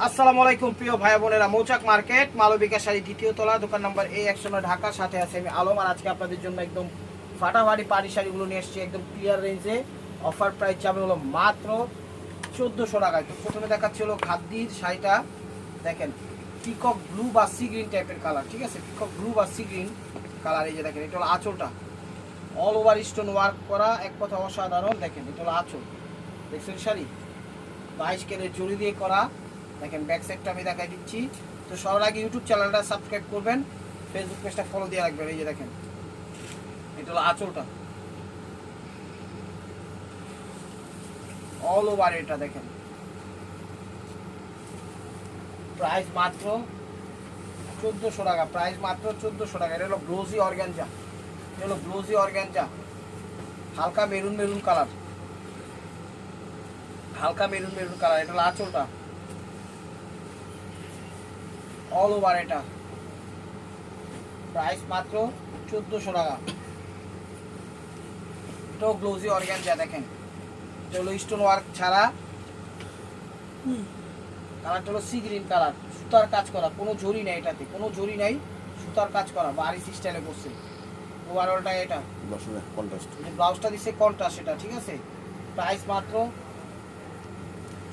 আসসালামু আলাইকুম প্রিয় ভাই বোনেরা, মৌচাক মার্কেট মালবিকা শাড়ি দ্বিতীয় তলা, দোকান নম্বর A109, ঢাকা। সাথে আছে আমি আলম। আর আজকে আপনাদের জন্য একদম ফাটাফাটি পাড়ি শাড়িগুলো নিয়ে এসেছি একদম ক্লিয়ার রেঞ্জে। অফার প্রাইস যাবে হলো মাত্র 1400 টাকায়। তো প্রথমে দেখাচ্ছি হলো খাদ্যির শাড়িটা, দেখেন পিকক ব্লু বা সি গ্রিন টাইপের কালার, ঠিক আছে, পিকক ব্লু বা সি গ্রিন কালার। এই যে দেখেন, এটা হলো আঁচলটা, অল ওভার স্টোন ওয়ার্ক করা, এক কথা অসাধারণ। দেখেন এটা হলো আঁচল, দেখছেন শাড়ি 22 ক্যারেট জড়ি দিয়ে করা। দেখেন ব্যাক সাইডটা আমি দেখাই দিচ্ছি। তো সবার আগে ইউটিউব চ্যানেলটা সাবস্ক্রাইব করবেন, ফেসবুক পেজটা ফলো দিয়ে রাখবেন। এই যে দেখেন, এটা হলো আঁচলটা, অল ওভার। এটা দেখেন প্রাইস মাত্র 1400 টাকা, প্রাইস মাত্র 1400 টাকা। এটা হলো ব্লোজি অর্গানজা, এটা হলো ব্লোজি অর্গানজা, হালকা মেরুন মেরুন কালার, হালকা মেরুন মেরুন কালার। এটা হলো আঁচলটা, অল ওভার। এটা প্রাইস মাত্র 1400 টাকা। এটাও গ্লোজি অর্গানজা, দেখেন এটা হলো স্টোন ওয়ার্ক ছাড়া, কালারটা হলো সি গ্রিন কালার, সুতার কাজ করা, কোনো জরি নাই, এটাতে কোনো জরি নাই, সুতার কাজ করা বারিশ স্টাইলে করছে। ওভারঅলটা এটা কন্ট্রাস্ট, ব্লাউজটা দিচ্ছে কন্ট্রাস্ট, এটা ঠিক আছে। প্রাইস মাত্র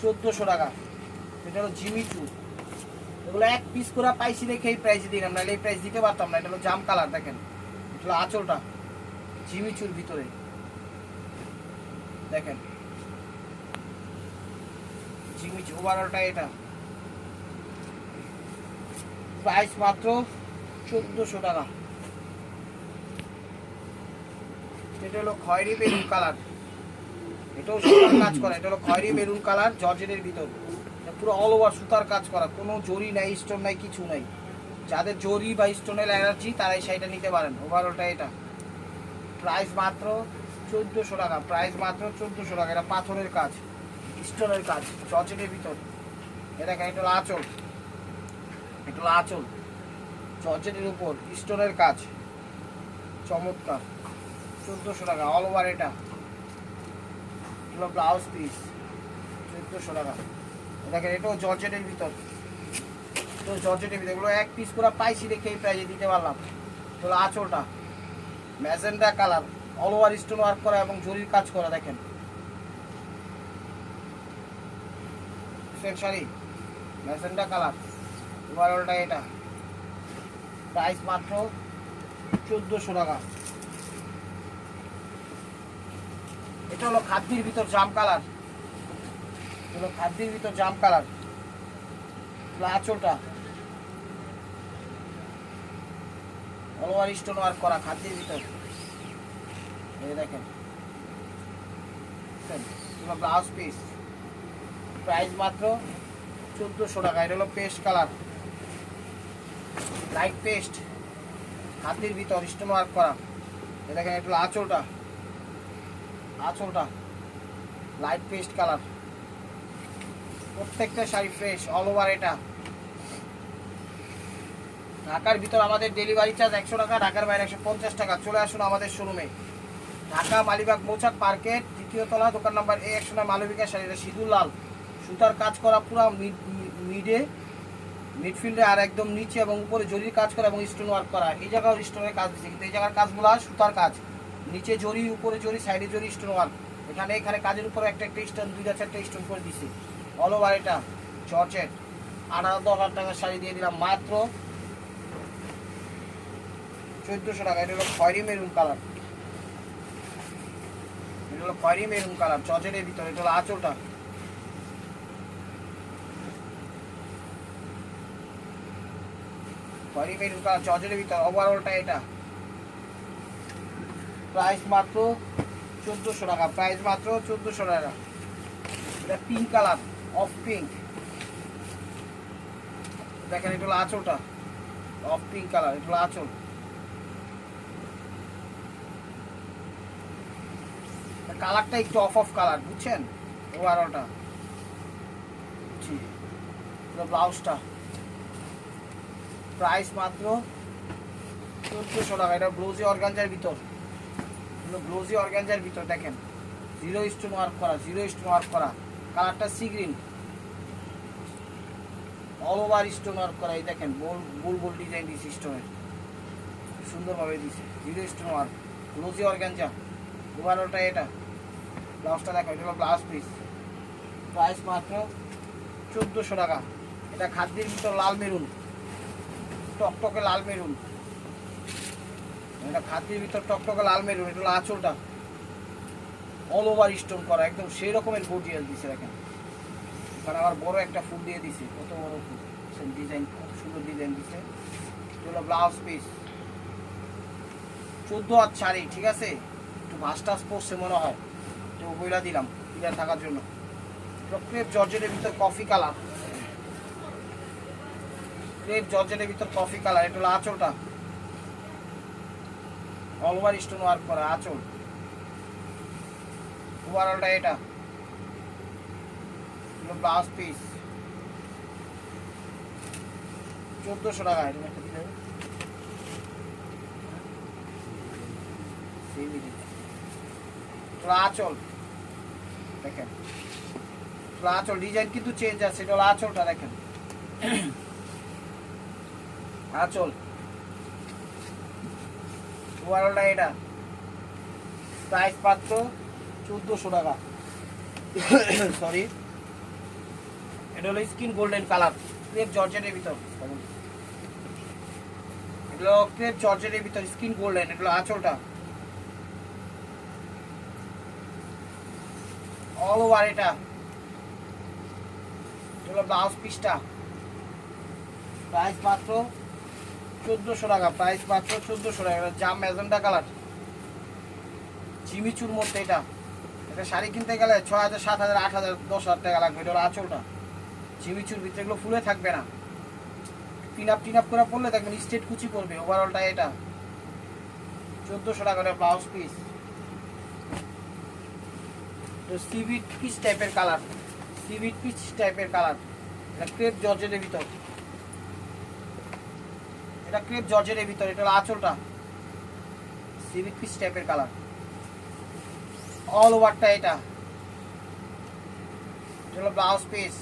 1400 টাকা। এটা হলো জিমিচু, এগুলো এক পিস করে পাইছি দেখে এই প্রাইস দিলাম, নাহলে এই প্রাইস দিতে পারতাম না। এটা হলো জাম কালার, দেখেন এটা হলো আঁচলটা জিমিচুর ভিতরে, দেখেন জিমিচু। ওভারঅলটা এটা প্রাইস মাত্র 1400 টাকা। এটা হলো খয়েরি মেরুন কালার, এটাও সুতার কাজ করা। এটা হলো খয়েরি মেরুন কালার জর্জেটের ভিতর, পুরো অল ওভার সুতার কাজ করা, কোনো জরি নাই, স্টোন নাই, কিছু নাই। যাদের জরি বা স্টোনের অ্যালার্জি তারা এই শাড়িটা নিতে পারেন। ওভারঅলটা এটা প্রাইস মাত্র 1400 টাকা, প্রাইস মাত্র 1400 টাকা। এটা পাথরের কাজ, স্টোনের কাজ, জর্জেটের ভিতর। এটা এটা হলো আঁচল, এটা হলো আঁচল জর্জেটের উপর স্টোনের কাজ, চমৎকার। 1400 টাকা অল ওভার। এটা হলো ব্লাউজ পিস, 1400 টাকা। দেখেন এটাও জর্জেটের ভিতর, তো জর্জেটের ভিতর, এগুলো এক পিস করে পাইছি দেখে এই প্রাইজে দিতে পারলাম। তো আঁচলটা magenta colour, all over stone work করা এবং জরির কাজ করা, দেখেন শাড়ি ম্যাজেন্ডা কালার। ওভারঅলটা এটা প্রাইস মাত্র 1400 টাকা। এটা হলো খাদ্যির ভিতর জাম কালার, হলো খাদ্যির ভিতর জাম কালার। আঁচলটা অল ওভার স্টোন ওয়ার্ক করা, খাদ্যির ভিতর। এই দেখেন ব্লাউজ পিস, প্রাইস মাত্র 1400 টাকা। এটা হলো পেস্ট কালার, লাইট পেস্ট, হাতির ভিতর স্টোন ওয়ার্ক করা। এই দেখেন এটা হলো আঁচলটা, আঁচলটা লাইট পেস্ট কালার। প্রত্যেকটা শাড়ি ফ্রেশ, অল ওভার। এটা ঢাকার ভিতর আমাদের ডেলিভারি চার্জ 100 টাকা, ঢাকার বাইরে 150 টাকা। চলে আসুন আমাদের শোরুমে, ঢাকা মালিবাগ মৌচাক মার্কেট দ্বিতীয় তলা, দোকান নাম্বার A109, মালবিকা শাড়ি। এটা সিঁদুর লাল সুতার কাজ করা, পুরো মিডে মিডফিল্ডে আর একদম নিচে এবং উপরে জরির কাজ করা এবং স্টোন ওয়ার্ক করা। এই জায়গাও স্টোনের কাজ দিচ্ছে, কিন্তু এই জায়গার কাজগুলো সুতার কাজ, নিচে জরি, উপরে জরি, সাইডে জরি, স্টোন ওয়ার্ক। এখানে কাজের উপরে একটা একটা স্টোন, 2-4টা স্টোন করে দিচ্ছে অল ওভার। এটা জর্জেট, 8,000 টাকার শাড়ি দিয়ে দিলাম মাত্র 1400 টাকা। এটা হলো খয়েরি মেরুন কালার, এটা হলো খয়েরি মেরুন কালার জর্জেটের ভিতরে। এটা হলো আঁচলটা, খয়েরি মেরুন কালার জর্জেটের ভিতর। ওভারঅলটা এটা প্রাইস মাত্র 1400 টাকা, প্রাইস মাত্র 1400 টাকা। এটা পিঙ্ক কালার, অফ পিঙ্ক, দেখেন এটা হলো আঁচলটা, অফ পিঙ্ক কালার। এটা হলো আঁচল, কালারটা একটু অফ অফ কালার, বুঝছেন। ওভারঅলটা ব্লাউজটা প্রাইস মাত্র 1400 টাকা। এটা ব্লাউজি অর্গানজার ভিতর, ব্লাউজি অর্গানজার ভিতর। দেখেন জিরো স্টোন ওয়ার্ক করা, জিরো স্টোন ওয়ার্ক করা, কালারটা sea green, all over stone work করা। এই দেখেন গোল গোল ডিজাইন দিয়েছি স্টোনের, সুন্দরভাবে দিয়েছি। Zero stone work, glossy organza. ওভারঅলটা এটা। ব্লাউজটা দেখো, এটা হলো ব্লাউজ পিস। প্রাইস মাত্র 1400 টাকা। এটা খাদ্যের ভিতর লাল মেরুন, টকটকে লাল মেরুন। এটা খাদ্যের ভিতর টকটকে লাল মেরুন। এটা হলো আঁচলটা, অল ওভার স্টোন করা, একদম সেই রকমের গর্জিয়াস দিছে। দেখেন এখানে আবার বড় একটা ফুল দিয়ে দিছে, কত বড় ফুল, ডিজাইন খুব সুন্দর ডিজাইন দিছে। এটা হলো ব্লাউজ পিস। 14 হাত শাড়ি, ঠিক আছে। একটু ভাস টাস পড়ছে মনে হয়, তো বইলা দিলাম ক্লিয়ার থাকার জন্য। ক্রেপ জর্জেটের ভিতর কফি কালার, ক্রেপ জর্জেটের ভিতর কফি কালার। এটা হলো আঁচলটা, অল ওভার স্টোন ওয়ার্ক করা আঁচল। ওভারঅলটা এটা হলো ব্লাউজ পিস। 1400 টাকা। এটা একটা দিলে আঁচল দেখেন, আঁচল ডিজাইন কিন্তু চেঞ্জ আছে। এটা হলো আঁচলটা দেখেন, আঁচল। ওভারঅলটা এটা। প্রাইস মাত্র 1400 টাকা। সরি, এটা হলো স্কিন গোল্ডেন কালার, ক্রেপ জর্জেটের ভিতর। এটা হলো ক্রেপ জর্জেটের ভিতর স্কিন গোল্ডেন। এটা হলো আঁচলটা, অল ওভার এটা। এটা হলো ব্লাউজ পিসটা। প্রাইস মাত্র 1400 টাকা। প্রাইস মাত্র 1400 টাকা। এটা জাম ম্যাজেন্টা কালার, জিমিচুর মধ্যে। এটা এটা শাড়ি কিনতে গেলে 6000, 7000, 8000, 10,000 টাকা লাগবে। এটা হলো আঁচলটা, জিমিচুর ভিতরে এগুলো ফুলে থাকবে না, পিন আপ করে পড়লে দেখবেন স্ট্রেট কুচি পড়বে। ওভারঅলটা এটা 1400 টাকা। এটা ব্লাউজ পিস। সিভিট পিচ টাইপের কালার, সিভিট পিচ টাইপের কালার। এটা ক্রেপ জর্জেটের ভিতর, এটা ক্রেপ জর্জেটের ভিতর। এটা হলো আঁচলটা, সিভিট পিচ টাইপের কালার। অল ওভারটা এটা। এটা হলো ব্লাউজ পিস।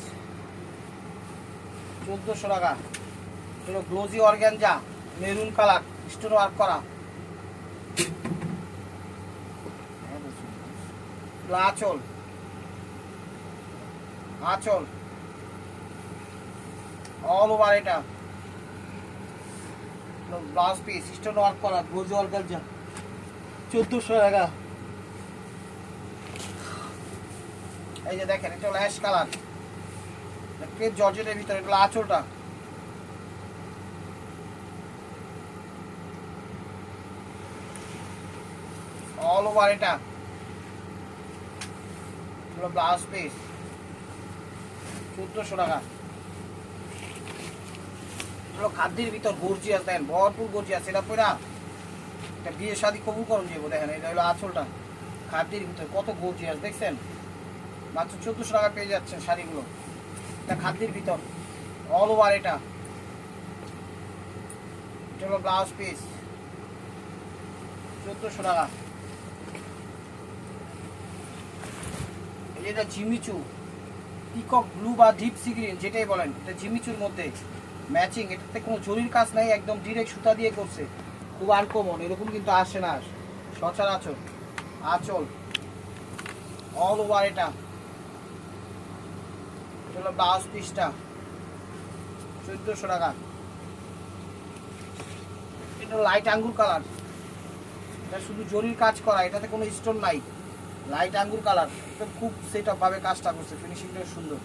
1400 টাকা। এটা হলো glossy organza, maroon colour, stone work করা। আঁচল, আঁচল অল ওভার এটা। ব্লাউজ পিস, স্টোন ওয়ার্ক করা, গ্লোজি অর্গানজা। 1400 টাকা। এই যে দেখেন, এটা হলো অ্যাশ কালার, ক্রেপ জর্জেটের ভিতরে। এটা হলো আঁচলটা, অল ওভার এটা। হলো ব্লাউজ পিস। 1400 টাকা। হলো খাদ্যের ভিতর গর্জিয়াস, দেখেন ভরপুর গর্জিয়াস। এটা পুরা এটা বিয়ে শাদী কবুল করুন যাবো। দেখেন এটা হলো আঁচলটা, খাদ্যের ভিতর কত গর্জিয়াস দেখছেন। মাত্র 1400 টাকা পেয়ে যাচ্ছেন শাড়িগুলো। এটা খাদ্যের ভিতর, অল ওভার এটা। এটা হলো ব্লাউজ পিস। 1400 টাকা। এটা জিমিচু, পিকক ব্লু বা ডিপ সি গ্রিন যেটাই বলেন, এটা জিমিচুর মধ্যে ম্যাচিং। এটাতে কোনো জরির কাজ নাই, একদম ডিরেক্ট সুতা দিয়ে করছে, খুব আনকমন। এরকম কিন্তু আসে না সচরাচর। আঁচল, অল ওভার এটা। এটা হলো ব্লাউজ পিসটা। 1400 টাকা। এটা লাইট আঙ্গুর কালার, এটা শুধু জরির কাজ করা, এটাতে কোনো স্টোন নাই। লাইট আঙ্গুর কালার, এটা খুব সেট আপ ভাবে কাজটা করছে, ফিনিশিংটা সুন্দর।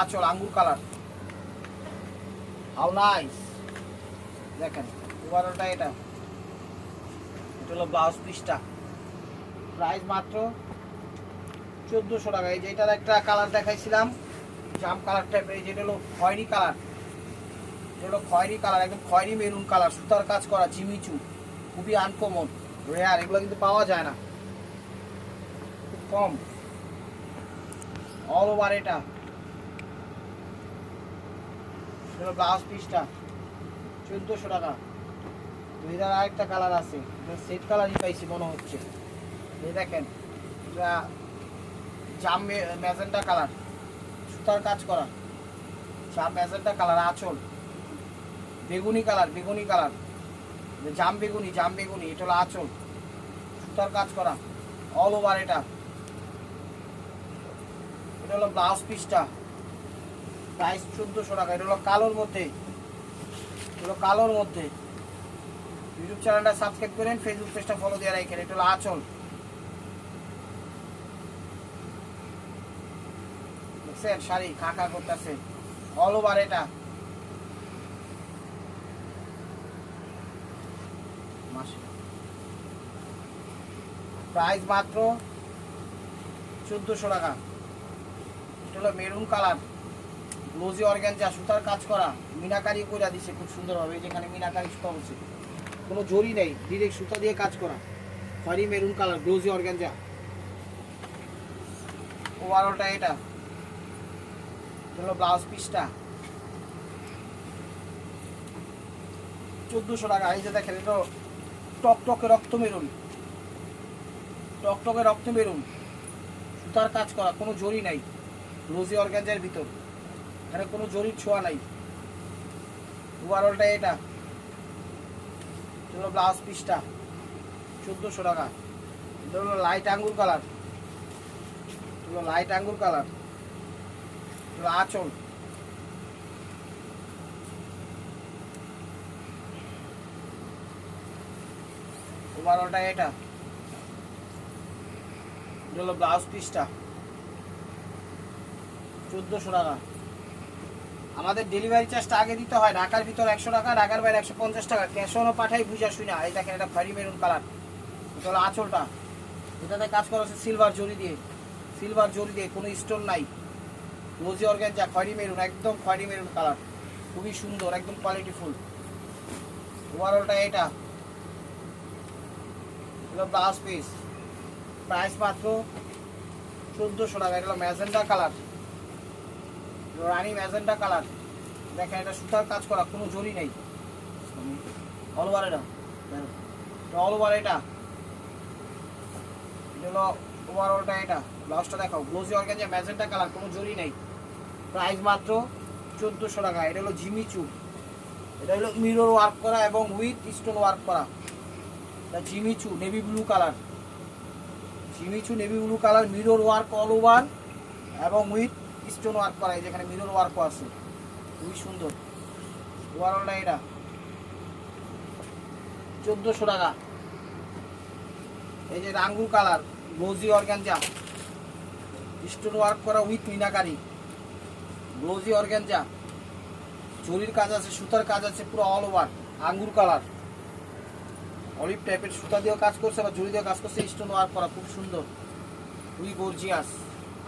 আঁচল আঙ্গুর কালার, হাউ নাইস। দেখেন ওভারঅলটা এটা। এটা হলো ব্লাউজ পিসটা। প্রাইস মাত্র 1400 টাকা। এই যে এটার একটা কালার দেখাইছিলাম, জাম কালার টাইপের। এই যেটা হলো খয়েরি কালার, এটা হলো খয়েরি কালার, একদম খয়েরি মেরুন কালার, সুতার কাজ করা, জিমিচু, খুবই আনকমন, রেয়ার। এগুলো কিন্তু পাওয়া যায় না, খুব কম। অল ওভার এটা। এটা ব্লাউজ পিসটা। 1400 টাকা। এটার আরেকটা কালার আছে, সেট কালারই পাইছি মনে হচ্ছে। এই দেখেন, এটা জাম ম্যাজেন্টা কালার, সুতার কাজ করা। সাপ ম্যাজেন্টা কালার, আঁচল বেগুনি কালার, বেগুনি কালার, জাম বেগুনি, জাম বেগুনি, এটা হলো আঁচল, সুতার কাজ করা অল ওভার। এটা হলো ব্লাউজ পিসটা, প্রাইস 1400 টাকা। এটা হলো কালোর মধ্যে, এগুলো কালোর মধ্যে। ইউটিউব চ্যানেলটা সাবস্ক্রাইব করেন, ফেসবুক পেজটা ফলো দিয়ে রাখেন। এটা হলো আঁচল, দেখছেন শাড়ি খাকা করতেছে অল ওভার। এটা প্রাইস মাত্র 1400 টাকা। এটা হলো মেরুন কালার, গ্লোজি অর্গানজা, সুতার কাজ করা, মিনাকারি কইরা দিছে খুব সুন্দরভাবে। যেখানে মিনাকারি সুতা বলছে, কোনো জরি নেই, ডিরেক্ট সুতা দিয়ে কাজ করা। খয়েরি মেরুন কালার, গ্লোজি অর্গানজা। ওভারঅলটা এটা হলো ব্লাউজ পিসটা, 1400 টাকা। এই যে দেখেন, এটা টকটকে রক্ত মেরুন, টকটকে রক্ত মেরুন, সুতার কাজ করা, কোনো জরি নাই, গ্লোজি অর্গানজার ভিতর, এখানে কোনো জরির ছোঁয়া নাই। ওভারঅলটা এটা হলো ব্লাউজ পিসটা, 1400 টাকা। এটা হলো লাইট আঙ্গুর কালার, হলো লাইট আঙ্গুর কালার, হলো আঁচল, ওভারঅলটা এটা হলো ব্লাউজ পিসটা, 1400 টাকা। আমাদের ডেলিভারি চার্জটা আগে দিতে হয়, ঢাকার ভিতর 100 টাকা, ঢাকার বাইরে 150 টাকা। ক্যাশ অনও পাঠাই, বুঝা শুনা। এই দেখেন, এটা খয়েরি মেরুন কালার, এটা হলো আঁচলটা, এটাতে কাজ করা হচ্ছে সিলভার জরি দিয়ে, সিলভার জরি দিয়ে, কোনো স্টোন নাই। গ্লোজি অর্গানজা, খয়েরি মেরুন, একদম খয়েরি মেরুন কালার, খুবই সুন্দর, একদম কোয়ালিটিফুল। ওভারঅলটা এটা হলো ব্লাউজ পিস, প্রাইস মাত্র 1400 টাকা। এটা হলো ম্যাজেন্টা কালার, রানী ম্যাজেন্টা কালার। দেখেন, এটা সুতার কাজ করা, কোনো জরি নেই, অল ওভার। এটা অল ওভার। এটা হলো ওভারঅলটা এটা। ব্লাউজটা দেখাও, গ্লোজি অর্গানজা, ম্যাজেন্টা কালার, কোনো জরি নেই। প্রাইস মাত্র 1400 টাকা। এটা হলো জিমিচু, এটা হলো মিরর ওয়ার্ক করা এবং উইথ স্টোন ওয়ার্ক করা। এটা Jimmy Choo navy blue colour, Jimmy Choo navy blue colour, mirror work all over এবং উইথ স্টোন ওয়ার্ক করা। এই যেখানে মিরর ওয়ার্কও আছে, খুবই সুন্দর। ওভারঅলটা এটা 1400 টাকা। এই যে রাঙ্গুর colour, glossy organza, stone work করা উইথ মিনাকারি, গ্লোজি অর্গানজা, জরির কাজ আছে, সুতার কাজ আছে, পুরো অল ওভার। আঙ্গুর কালার, অলিভ টাইপের সুতা দিয়েও কাজ করছে বা জরি দিয়েও কাজ করছে, স্টোন ওয়ার্ক করা, খুব সুন্দর, খুবই গর্জিয়াস।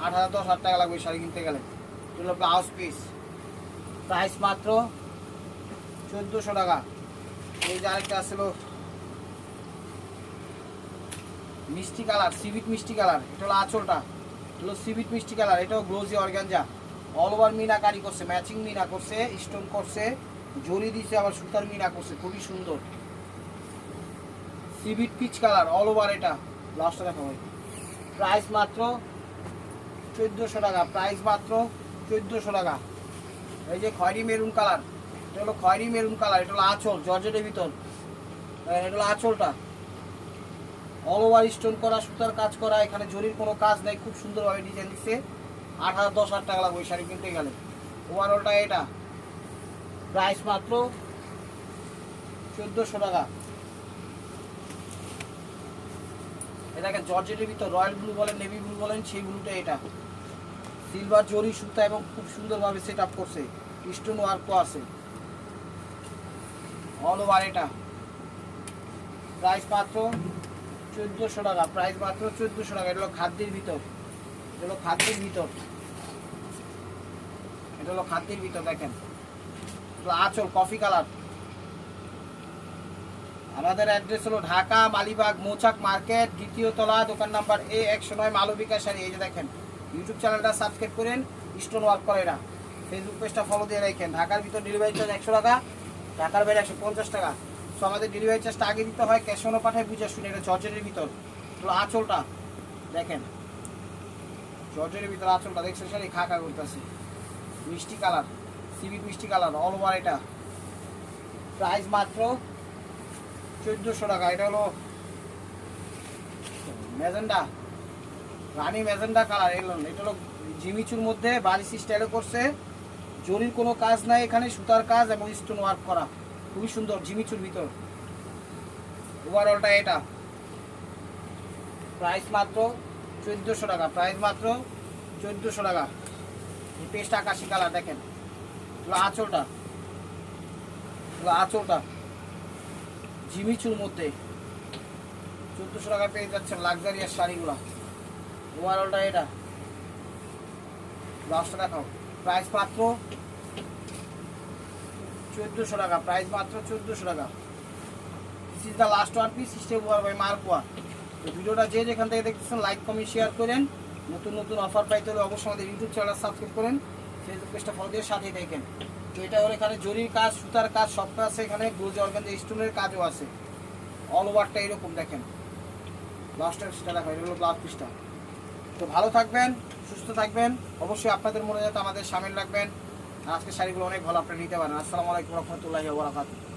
8,000-10,000 টাকা লাগবে শাড়ি কিনতে গেলে। এগুলো ব্লাউজ পিস, প্রাইস মাত্র 1400 টাকা। এই যে আরেকটা আসলো মিষ্টি কালার, সিভিট মিষ্টি কালার, এটা হলো আঁচলটা, এটা হলো সিভিট মিষ্টি কালার। এটাও glossy organza, all over meenakari করছে, ম্যাচিং মিনা করছে, স্টোন করছে, জরি দিছে, আবার সুতার মিনা করছে, খুবই সুন্দর। সিভিট পিচ কালার, অল ওভার। এটা লাস্টটা দেখা হয়। প্রাইস মাত্র 1400 টাকা, প্রাইস মাত্র 1400 টাকা। এই যে খয়েরি মেরুন কালার, এটা হলো খয়েরি মেরুন কালার, এটা হলো আঁচল, জর্জেটের ভিতর। এটা হলো আঁচলটা, অল ওভার স্টোন করা, সুতার কাজ করা, এখানে জরির কোনো কাজ নেই, খুব সুন্দরভাবে ডিজাইন দিচ্ছে। 8,000-10,000 টাকা লাগবে ওই শাড়ি কিনতে গেলে। ওভারঅলটা এটা, প্রাইস মাত্র 1400 টাকা। এটাকে জর্জেটের ভিতর, রয়্যাল ব্লু বলেন, নেভি ব্লু বলেন, সেই ব্লুটা। এটা সিলভার জরি সুতা এবং খুব সুন্দরভাবে সেট আপ করছে, স্টোন ওয়ার্কও আছে, অল ওভার। এটা প্রাইস মাত্র 1400 টাকা, প্রাইস মাত্র 1400 টাকা। এটা হলো খাদ্যের ভিতর, এটা হলো খাদ্যের ভিতর, এটা হলো খাদ্যের ভিতর। দেখেন, আঁচল কফি কালার। আমাদের অ্যাড্রেস হলো ঢাকা মালিবাগ মৌচাক মার্কেট, দ্বিতীয় তলা, দোকান নাম্বার A109, মালবিকা শাড়ি। এই যে দেখেন, ইউটিউব চ্যানেলটা সাবস্ক্রাইব করেন, স্টোন ওয়ার্ক করে এরা। ফেসবুক পেজটা ফলো দিয়ে রাখেন। ঢাকার ভিতর ডেলিভারি চার্জ 100 টাকা, ঢাকার বাইরে 150 টাকা। সো আমাদের ডেলিভারি চার্জটা আগে দিতে হয়, ক্যাশ অনও পাঠায়, বুঝে শুনে। এটা জর্জেটের ভিতর, হলো আঁচলটা দেখেন, জর্জেটের ভিতর আঁচলটা দেখছেন, শাড়ি খা খা করতেছে, মিষ্টি কালার, সিভি মিষ্টি কালার অল ওভার। এটা প্রাইস মাত্র 1400 টাকা। এটা হলো ম্যাজেন্ডা, রানি ম্যাজেন্ডা কালার। এটা হলো জিমিচুর মধ্যে বারিশ স্টাইলে করছে, জরির কোনো কাজ নাই এখানে, সুতার কাজ এবং স্টোন ওয়ার্ক করা, খুবই সুন্দর জিমিচুর ভিতর। ওভারঅলটা এটা প্রাইস মাত্র 1400 টাকা। প্রাইস মাত্র 1400 টাকা। এই পেস্ট আকাশি কালার দেখেন, এগুলো আঁচলটা, এগুলো আঁচলটা জিমিচুর মধ্যে 1400 টাকা পেয়ে যাচ্ছেন লাক্সারিয়াস শাড়িগুলো। ওভারঅলটা এটা, ব্লাউজটা দেখাও। প্রাইস মাত্র 1400 টাকা। প্রাইস মাত্র 1400 টাকা। This is the last one piece step war by মার্কোয়া। তো ভিডিওটা যে যেখান থেকে দেখতেছেন লাইক কমেন্ট শেয়ার করেন। নতুন নতুন অফার পাইতে হলে অবশ্যই আমাদের ইউটিউব চ্যানেল সাবস্ক্রাইব করেন, ফেসবুক পেজটা ফলো দিয়ে সাথেই দেখেন। তো এটা হলো এখানে জরির কাজ, সুতার কাজ সব কাজ আছে এখানে, গোজ অর্গানজা স্টোনের কাজও আছে। অল ওভারটা এরকম দেখেন। ব্লাউজটা সেটা দেখো, এটা হলো ব্লাউজ পিসটা। তো ভালো থাকবেন, সুস্থ থাকবেন, অবশ্যই আপনাদের মনে যাতে আমাদের সামিল রাখবেন। আজকের শাড়িগুলো অনেক ভালো, আপনারা নিতে পারেন। আসসালামু আলাইকুম রহমতুল্লাহি ওয়া বারাকাতুহু।